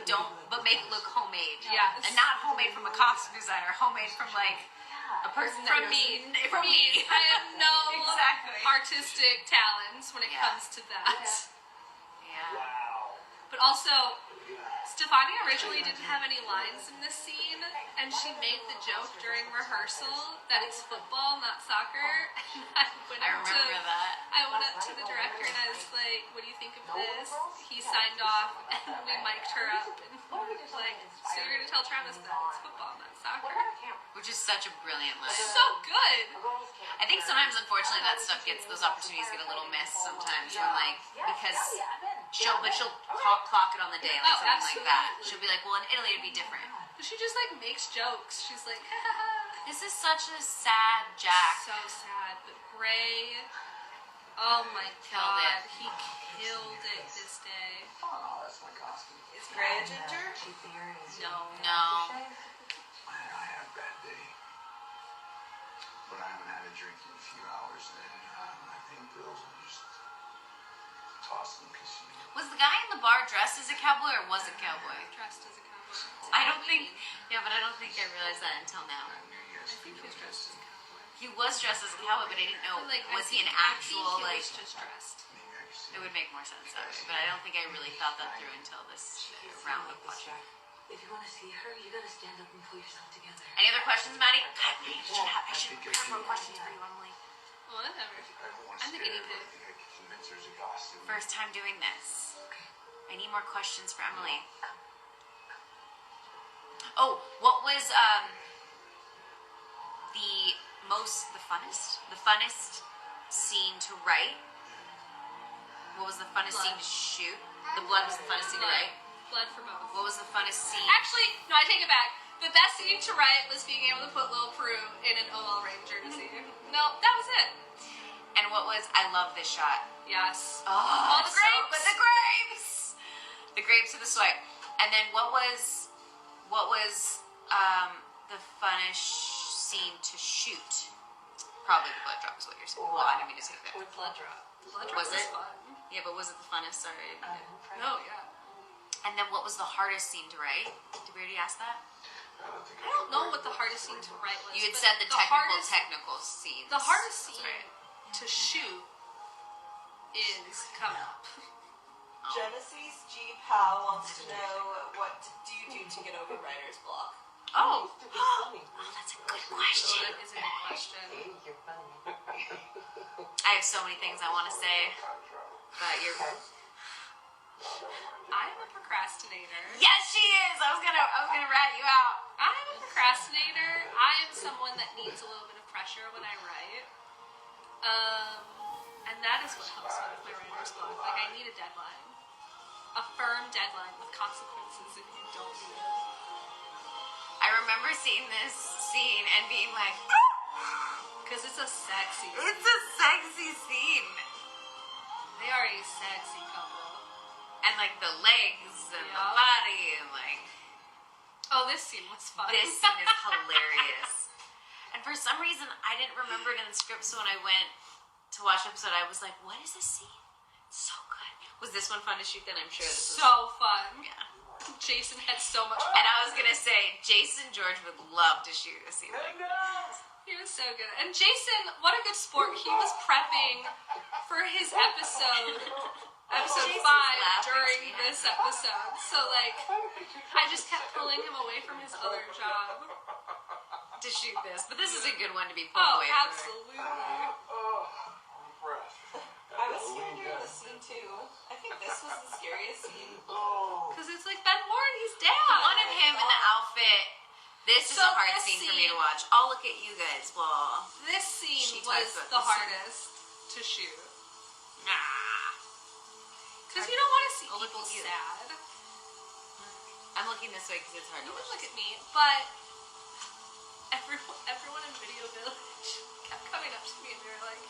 but make it look homemade. Yes. And not homemade from a costume designer, homemade from like a person that From knows- me. From me. I have no Exactly. artistic talents when it Yeah. comes to that. Yeah. But also, Stefania originally didn't have any lines in this scene, and she made the joke during rehearsal that it's football, not soccer. And I went I up to remember that. I went up to the director and I was like, what do you think of this? He signed off and we mic'd her up and was like, so you're going to tell Travis that it's football, not soccer? Which is such a brilliant line. So good. I think sometimes, unfortunately, that stuff those opportunities get a little missed sometimes when, like, because she'll clock it on the day, like something like that. She'll be like, well, in Italy it'd be different. She just like makes jokes. She's like, ha ha ha. This is such a sad Jack. So sad, but Gray, oh my god, he killed it this day. Oh, that's my costume. Is Gray a ginger? No. I had a bad day. But I haven't had a drink in a few hours, and I think pills and just toss them piece of meat. Was the guy in the bar dressed as a cowboy or was a cowboy? Dressed as a cowboy. I don't think, but I don't think I realized that until now. I knew you guys I think he was dressed as a cowboy. He was dressed as a cowboy, but I didn't know, Like, was he an I actual, think he like, was just dressed. it would make more sense that way, but I don't think I really thought that through until this round of watching. If you want to see her, you gotta stand up and pull yourself together. Any other questions, Maddie? God, I should have more questions for you, Emily. Whatever. I'm the guinea pig. I can convince her it's a costume. First time doing this. I need more questions for Emily. Oh, what was the funnest scene to write? What was the funnest scene to shoot? The blood was the funnest scene to write. Blood for both. What was the funnest scene? Actually, no, I take it back. The best scene to write was being able to put Lil Prue in an OL Reign jersey. No, that was it. And what was? I love this shot. Yes. Oh, All the so grapes. good, the grapes. The grapes of the swipe. And then what was the funnest scene to shoot? Probably the blood drop is what you're saying. Well, I didn't mean to say that. With blood drop. Blood Was drop it? fun. Yeah, but was it the funnest? Sorry. No, yeah. And then what was the hardest scene to write? Did we already ask that? I don't know what the hardest scene to write was. You had but said the technical scenes. The hardest That's scene right. to shoot is coming up. Genesis G. Powell wants to know, what do you do to get over writer's block? Oh, that's a good question. That is a good question. I have so many things I want to say, but you're. I'm a procrastinator. Yes, she is. I was gonna rat you out. I'm a procrastinator. I am someone that needs a little bit of pressure when I write. And that is what helps me with my writer's block. Like, I need a deadline. A firm deadline with consequences if you don't meet it. I remember seeing this scene and being like, Because it's a sexy scene. it's a sexy scene. They are a sexy couple. And like the legs and the Yeah. body and like Oh, this scene was fun. this scene is hilarious. And for some reason I didn't remember it in the script, so when I went to watch the episode I was like, what is this scene? It's so good. Was this one fun to shoot then? I'm sure this was So fun. yeah. Jason had so much fun. And I was gonna say Jason George would love to shoot a scene like this. He was so good. And Jason, what a good sport. He was prepping for his episode Jason's 5 laughing, during sweetheart. this episode. So, like, I just kept pulling him away from his other job. To shoot this, but this is a good one to be pulled Oh, away from. absolutely. I was scared during the scene too. I think this was the scariest scene. Because it's like Ben Warren, he's dead. The one of him in the outfit. This is So a hard this scene for me to scene- watch. I'll look at you guys. Well, This She scene talks was about the this scene. hardest to shoot. nah. Because you don't want to see I'll look people at you. sad. I'm looking this way because it's hard to You watch. can look at me, but everyone in Video Village kept coming up to me and they were like,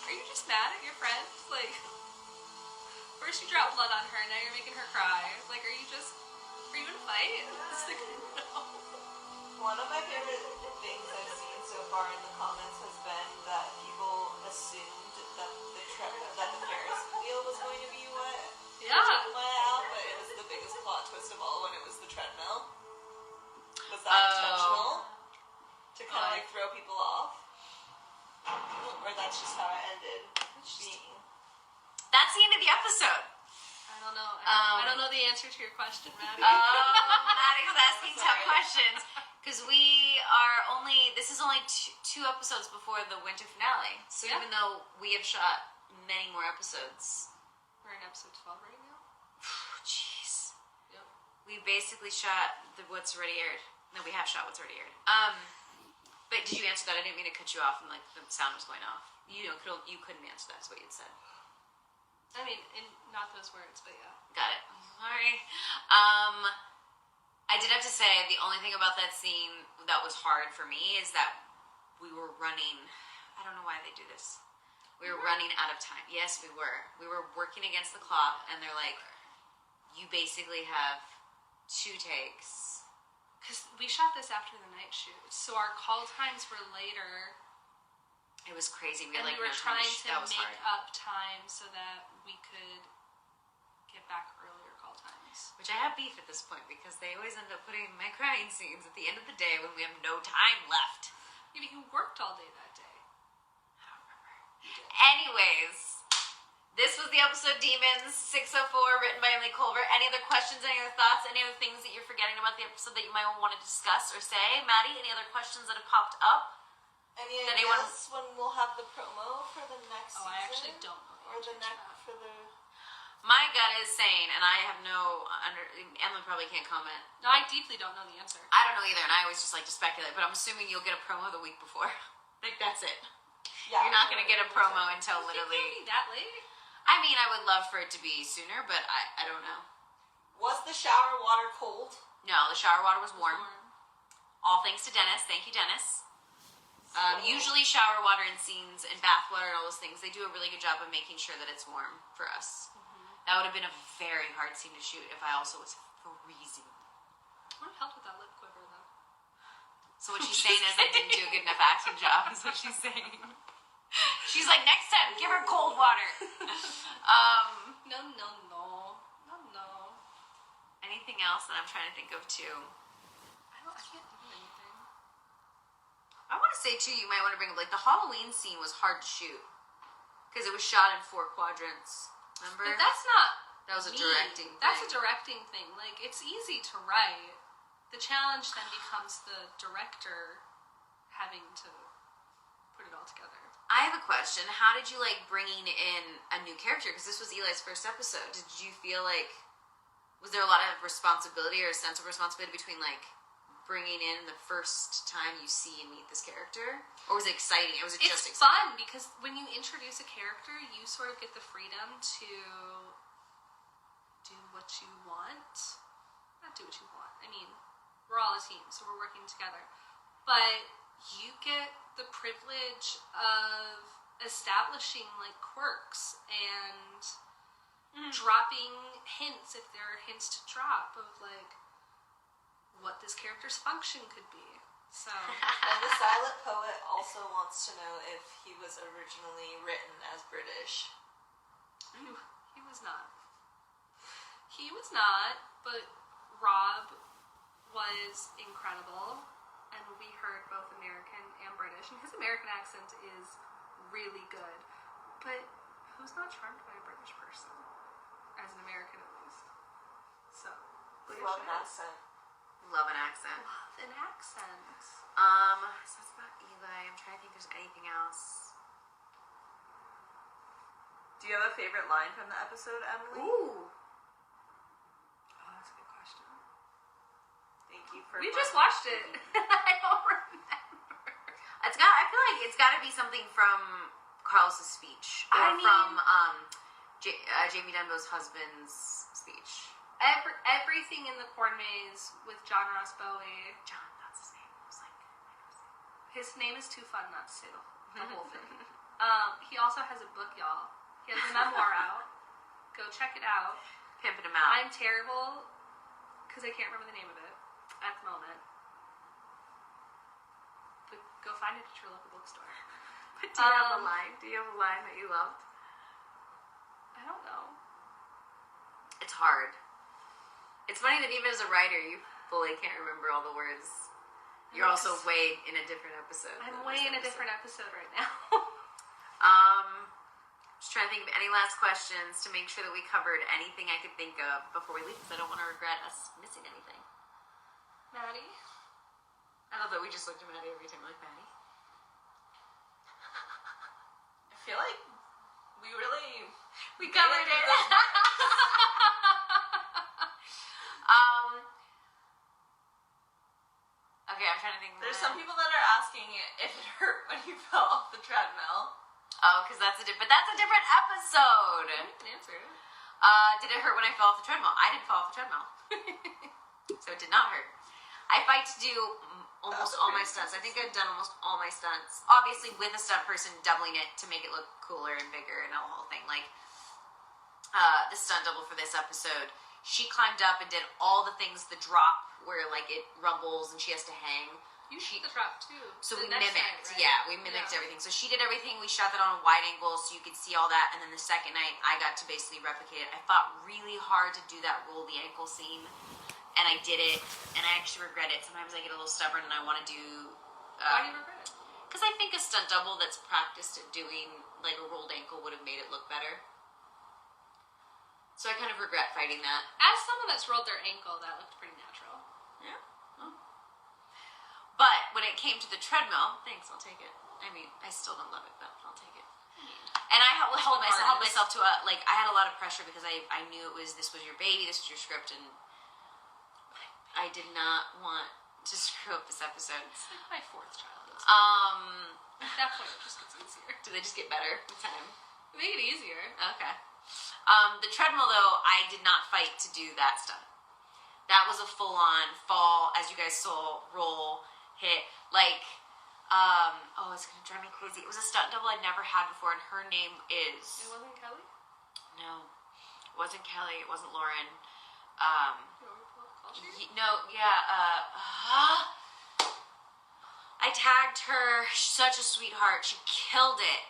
are you just mad at your friends? Like, first you dropped blood on her, now you're making her cry. Like, are you in a fight? It's like, no. One of my favorite things I've seen so far in the comments has been that people assumed that the Ferris wheel was going to be what Yeah. took my out, but it was the biggest plot twist of all when it was the treadmill. Was that Oh. intentional? To kind of like throw people off? Or that's just how it ended being? That's the end of the episode. I don't know. I don't know the answer to your question, Maddie. Maddie's asking tough questions because this is only two episodes before the winter finale. So Yeah. even though we have shot many more episodes. We're in episode 12 right now. Jeez. Yep. We basically shot what's already aired. No, we have shot what's already aired. But did you answer that? I didn't mean to cut you off and like the sound was going off. You couldn't answer that. Is what you'd said. I mean, not those words, but yeah. Got it. Sorry. I did have to say the only thing about that scene that was hard for me is that we were running. I don't know why they do this. We were running out of time. Yes, we were. We were working against the clock, and they're like, "You basically have 2 takes." Because we shot this after the night shoot, so our call times were later. It was crazy. We were trying to make up time so that we could get back earlier call times. Which I have beef at this point because they always end up putting my crying scenes at the end of the day when we have no time left. Maybe you worked all day that day. I don't remember. Anyways, this was the episode Demons 604, written by Emily Culver. Any other questions, any other thoughts, any other things that you're forgetting about the episode that you might want to discuss or say? Maddie, any other questions that have popped up? Any ideas when we'll have the promo for the next season? I actually don't know. Or the next for the... My gut is saying, and I have no Emily probably can't comment. No, I deeply don't know the answer. I don't know either, and I always just like to speculate, but I'm assuming you'll get a promo the week before. Like, that's it. Yeah, You're not going to get a promo until literally... It can't be that late. I mean, I would love for it to be sooner, but I don't know. Was the shower water cold? No, the shower water was warm. All thanks to Dennis. Thank you, Dennis. Usually shower water and scenes and bath water and all those things, they do a really good job of making sure that it's warm for us. That would have been a very hard scene to shoot if I also was freezing. What helped with that lip quiver, though? So what she's saying is I didn't do a good enough acting job, is what she's saying. She's like, next time, give her cold water. No. Anything else that I'm trying to think of, too? I can't think of anything. I want to say, too, you might want to bring up, like, the Halloween scene was hard to shoot. Because it was shot in 4 quadrants. Remember? But that's not... That was a directing thing. That's a directing thing. Like, it's easy to write. The challenge then becomes the director having to put it all together. I have a question. How did you like bringing in a new character? Because this was Eli's first episode. Did you feel like... Was there a lot of responsibility or a sense of responsibility between, like, bringing in the first time you see and meet this character? Or was it exciting? Or was it just exciting? It's fun because when you introduce a character, you sort of get the freedom to do what you want. Not do what you want. I mean, we're all a team, so we're working together. But you get the privilege of establishing, like, quirks and dropping hints, if there are hints to drop, of, like, what this character's function could be. So, and the silent poet also wants to know if he was originally written as British. He was not. He was not, but Rob was incredible, and we heard both American and British, and his American accent is really good. But who's not charmed by a British person? As an American, at least. So, We love an accent. Love an accent. Love an accent. So that's about Eli. I'm trying to think if there's anything else. Do you have a favorite line from the episode, Emily? Ooh. Oh, that's a good question. Thank you for... We just watched it. I don't remember. I feel like it's got to be something from Carlos's speech. Or from Jamie Denbo's husband's speech. Everything in the corn maze with John Ross Bowie. John, that's his name. I was like, His name is too fun not to say the whole thing. He also has a book, y'all. He has a memoir out. Go check it out. pimping him out. I'm terrible because I can't remember the name of it at the moment. But go find it at your local bookstore. But do you have a line? Do you have a line that you loved? I don't know. It's hard. It's funny that even as a writer, you fully can't remember all the words. You're also way in a different episode. I'm way in a different episode right now. Just trying to think of any last questions to make sure that we covered anything I could think of before we leave, because I don't want to regret us missing anything. Maddie? I love that we just looked at Maddie every time. We're like, Maddie? I feel like We covered it. Okay, I'm trying to think. There's some people that are asking if it hurt when you fell off the treadmill. Oh, because that's a different episode. I can answer it. Did it hurt when I fell off the treadmill? I didn't fall off the treadmill, so it did not hurt. I fight to do almost all my stunts. I think I've done almost all my stunts. Obviously, with a stunt person doubling it to make it look cooler and bigger and the whole thing. Like the stunt double for this episode, she climbed up and did all the things, the drop where like it rumbles and she has to hang. You shoot the drop too. So the we next mimicked, night, right? we mimicked everything. So she did everything. We shot that on a wide angle so you could see all that. And then the second night, I got to basically replicate it. I fought really hard to do that roll the ankle scene, and I did it. And I actually regret it. Sometimes I get a little stubborn and I want to do. Why do you regret it? Because I think a stunt double that's practiced at doing like a rolled ankle would have made it look better. So I kind of regret fighting that. As someone that's rolled their ankle, that looked pretty natural. Yeah. Oh. But when it came to the treadmill, thanks, I'll take it. I mean, I still don't love it, but I'll take it. And I held myself to I had a lot of pressure because I knew this was your baby, this was your script, and I did not want to screw up this episode. It's like my fourth child. At that point, it just gets easier. Do they just get better with time? Make it easier. Okay. The treadmill, though, I did not fight to do that stuff. That was a full-on fall, as you guys saw, roll, hit, it's gonna drive me crazy. It was a stunt double I'd never had before, and her name is... It wasn't Kelly? No. It wasn't Kelly. It wasn't Lauren. I tagged her. She's such a sweetheart. She killed it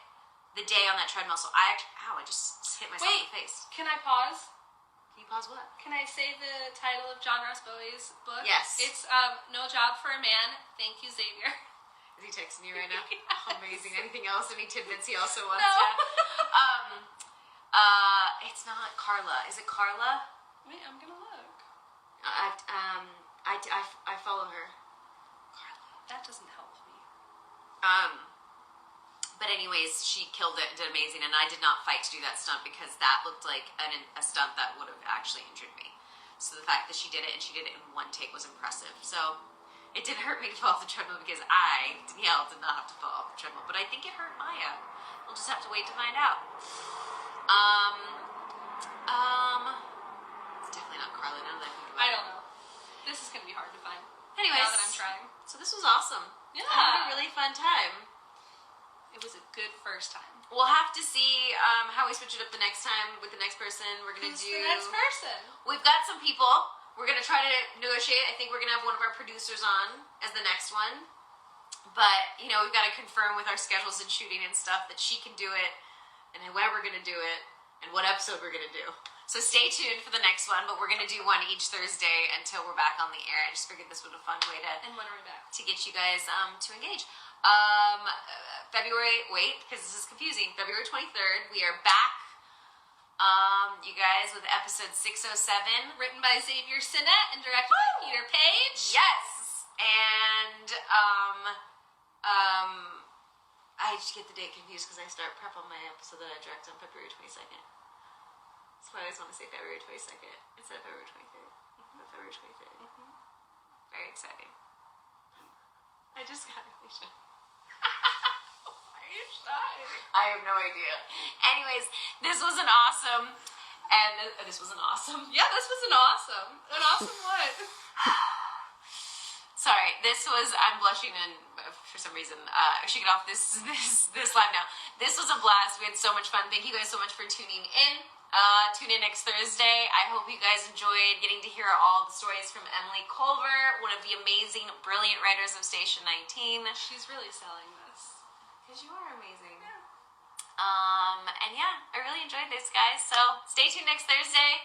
the day on that treadmill, so I just hit myself in the face. Can I pause? Can you pause what? Can I say the title of John Ross Bowie's book? Yes. It's No Job for a Man. Thank you, Xavier. Is he texting you right now? Yes. Amazing. Anything else? Any tidbits he also wants No. to? It's not Carla. Is it Carla? Wait, I'm gonna look. I follow her. Carla. That doesn't help me. But anyways, she killed it and did amazing, and I did not fight to do that stunt because that looked like a stunt that would have actually injured me. So the fact that she did it, and she did it in one take, was impressive. So it didn't hurt me to fall off the treadmill because I, Danielle, did not have to fall off the treadmill. But I think it hurt Maya. We'll just have to wait to find out. It's definitely not Carla now that I think about it. I don't know. This is gonna be hard to find. Anyways, now that I'm trying. So this was awesome. Yeah. I had a really fun time. It was a good first time. We'll have to see how we switch it up the next time with the next person. We're gonna Who's the next person? We've got some people. We're gonna try to negotiate. I think we're gonna have one of our producers on as the next one. But we've got to confirm with our schedules and shooting and stuff that she can do it, and when we're gonna do it, and what episode we're gonna do. So stay tuned for the next one. But we're gonna do one each Thursday until we're back on the air. I just figured this was a fun way And when are we back? to get you guys to engage. Because this is confusing. February 23rd, we are back. You guys, with episode 607. Written by Xavier Sinnett and directed by Peter Page. Yes! And, I just get the date confused because I start prep on my episode that I direct on February 22nd. That's why I always want to say February 22nd instead of February 23rd. But February 23rd. Very exciting. I just got really shy. Why are you shy? I have no idea. Anyways, this was an awesome, this was an awesome. Yeah, this was an awesome. An awesome what? Sorry, this was, I'm blushing and for some reason, shaking off this live now. This was a blast. We had so much fun. Thank you guys so much for tuning in. Tune in next Thursday. I hope you guys enjoyed getting to hear all the stories from Emily Culver, one of the amazing, brilliant writers of Station 19. She's really selling this. Because you are amazing. Yeah. And yeah, I really enjoyed this, guys. So stay tuned next Thursday.